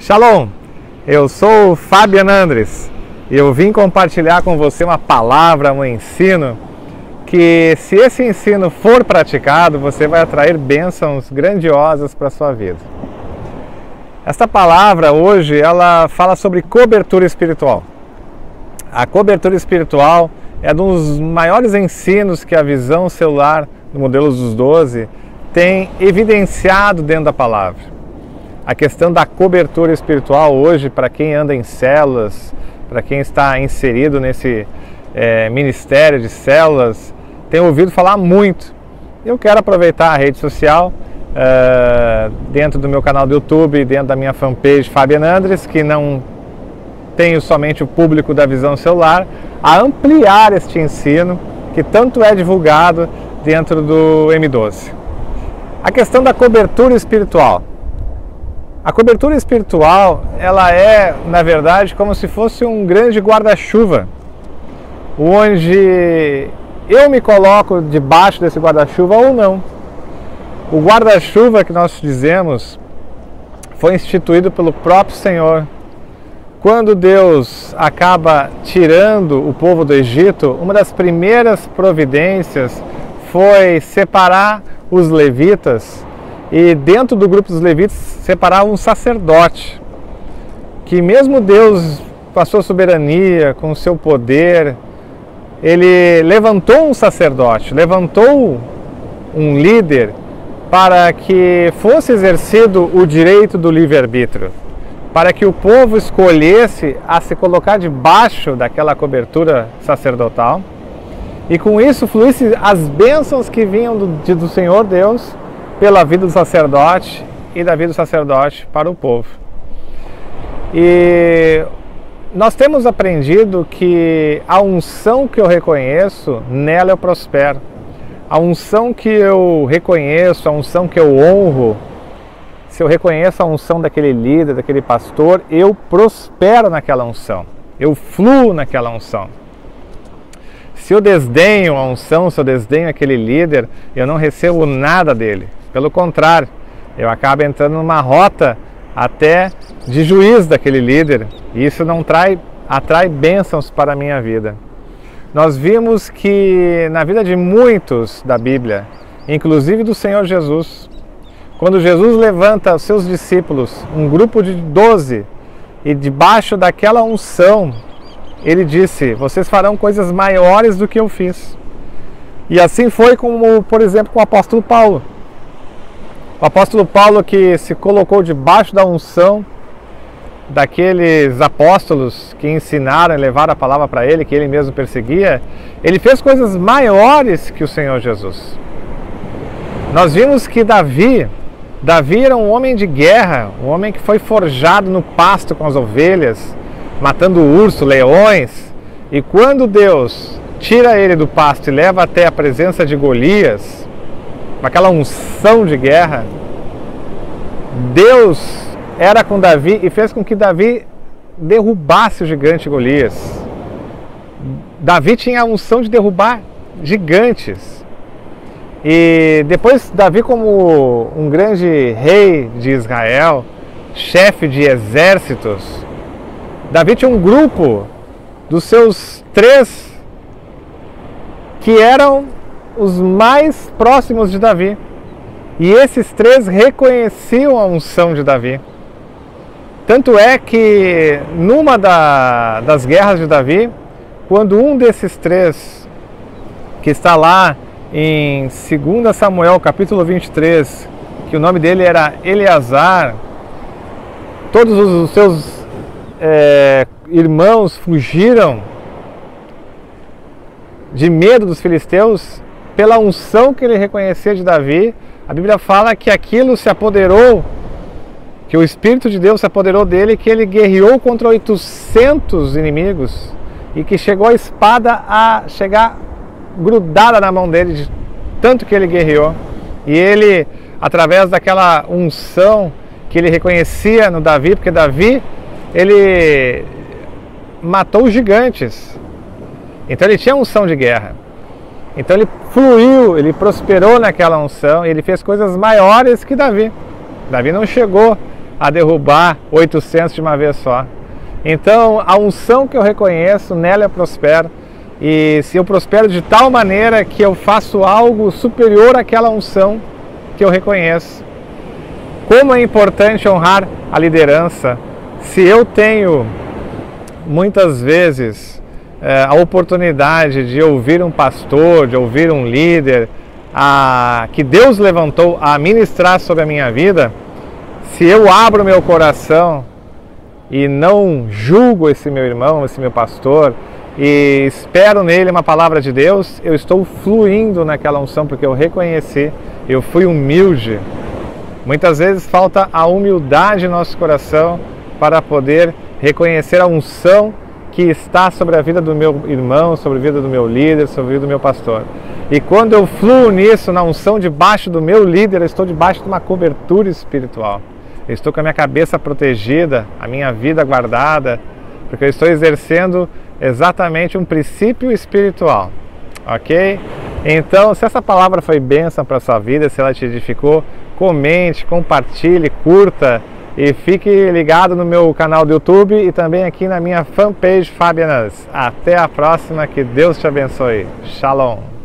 Shalom, eu sou o Fabian Andres e eu vim compartilhar com você uma palavra, um ensino que, se esse ensino for praticado, você vai atrair bênçãos grandiosas para a sua vida. Esta palavra hoje, ela fala sobre cobertura espiritual. A cobertura espiritual é um dos maiores ensinos que a visão celular do modelo dos 12 tem evidenciado dentro da palavra. A questão da cobertura espiritual hoje, para quem anda em células, para quem está inserido nesse ministério de células, tem ouvido falar muito. Eu quero aproveitar a rede social, dentro do meu canal do YouTube, dentro da minha fanpage Fabian Andres, que não tenho somente o público da visão celular, a ampliar este ensino que tanto é divulgado dentro do M12. A questão da cobertura espiritual. A cobertura espiritual, ela é, na verdade, como se fosse um grande guarda-chuva, onde eu me coloco debaixo desse guarda-chuva ou não. O guarda-chuva que nós dizemos foi instituído pelo próprio Senhor. Quando Deus acaba tirando o povo do Egito, uma das primeiras providências foi separar os levitas e dentro do grupo dos levitas separar um sacerdote, que mesmo Deus, com a sua soberania, com o seu poder, ele levantou um sacerdote, levantou um líder para que fosse exercido o direito do livre-arbítrio, para que o povo escolhesse a se colocar debaixo daquela cobertura sacerdotal e com isso fluísse as bênçãos que vinham do Senhor Deus pela vida do sacerdote e da vida do sacerdote para o povo. E nós temos aprendido que a unção que eu reconheço, nela eu prospero. A unção que eu reconheço, a unção que eu honro, se eu reconheço a unção daquele líder, daquele pastor, eu prospero naquela unção, eu fluo naquela unção. Se eu desdenho a unção, se eu desdenho aquele líder, eu não recebo nada dele. Pelo contrário, eu acabo entrando numa rota até de juízo daquele líder, e isso não atrai bênçãos para a minha vida. Nós vimos que na vida de muitos da Bíblia, inclusive do Senhor Jesus, quando Jesus levanta os seus discípulos, um grupo de 12, e debaixo daquela unção, ele disse: vocês farão coisas maiores do que eu fiz. E assim foi como, por exemplo, com o apóstolo Paulo. O apóstolo Paulo, que se colocou debaixo da unção daqueles apóstolos que ensinaram e levaram a palavra para ele, que ele mesmo perseguia, ele fez coisas maiores que o Senhor Jesus. Nós vimos que Davi era um homem de guerra, um homem que foi forjado no pasto com as ovelhas, matando urso, leões, e quando Deus tira ele do pasto e leva até a presença de Golias, com aquela unção de guerra, Deus era com Davi e fez com que Davi derrubasse o gigante Golias. Davi tinha a unção de derrubar gigantes. E depois Davi, como um grande rei de Israel, chefe de exércitos, Davi tinha um grupo dos seus 3 que eram os mais próximos de Davi. E esses 3 reconheciam a unção de Davi. Tanto é que numa das guerras de Davi, quando um desses 3, que está lá em 2 Samuel capítulo 23, que o nome dele era Eleazar, todos os seus irmãos fugiram de medo dos filisteus, pela unção que ele reconhecia de Davi. A Bíblia fala que aquilo se apoderou, que o Espírito de Deus se apoderou dele, que ele guerreou contra 800 inimigos e que chegou a espada a chegar grudada na mão dele, de tanto que ele guerreou. E ele, através daquela unção que ele reconhecia no Davi, porque Davi, ele matou os gigantes, então ele tinha unção de guerra. Então ele fluiu, ele prosperou naquela unção e ele fez coisas maiores que Davi. Davi não chegou a derrubar 800 de uma vez só. Então, a unção que eu reconheço, nela eu prospero. E se eu prospero de tal maneira que eu faço algo superior àquela unção que eu reconheço. Como é importante honrar a liderança. Se eu tenho, muitas vezes, a oportunidade de ouvir um pastor, de ouvir um líder, que Deus levantou a ministrar sobre a minha vida, se eu abro meu coração e não julgo esse meu irmão, esse meu pastor, e espero nele uma palavra de Deus, eu estou fluindo naquela unção, porque eu reconheci, eu fui humilde. Muitas vezes falta a humildade em nosso coração para poder reconhecer a unção que está sobre a vida do meu irmão, sobre a vida do meu líder, sobre a vida do meu pastor. E quando eu fluo nisso, na unção debaixo do meu líder, eu estou debaixo de uma cobertura espiritual. Eu estou com a minha cabeça protegida, a minha vida guardada, porque eu estou exercendo exatamente um princípio espiritual, ok? Então, se essa palavra foi bênção para a sua vida, se ela te edificou, comente, compartilhe, curta e fique ligado no meu canal do YouTube e também aqui na minha fanpage Fabianas. Até a próxima, que Deus te abençoe. Shalom!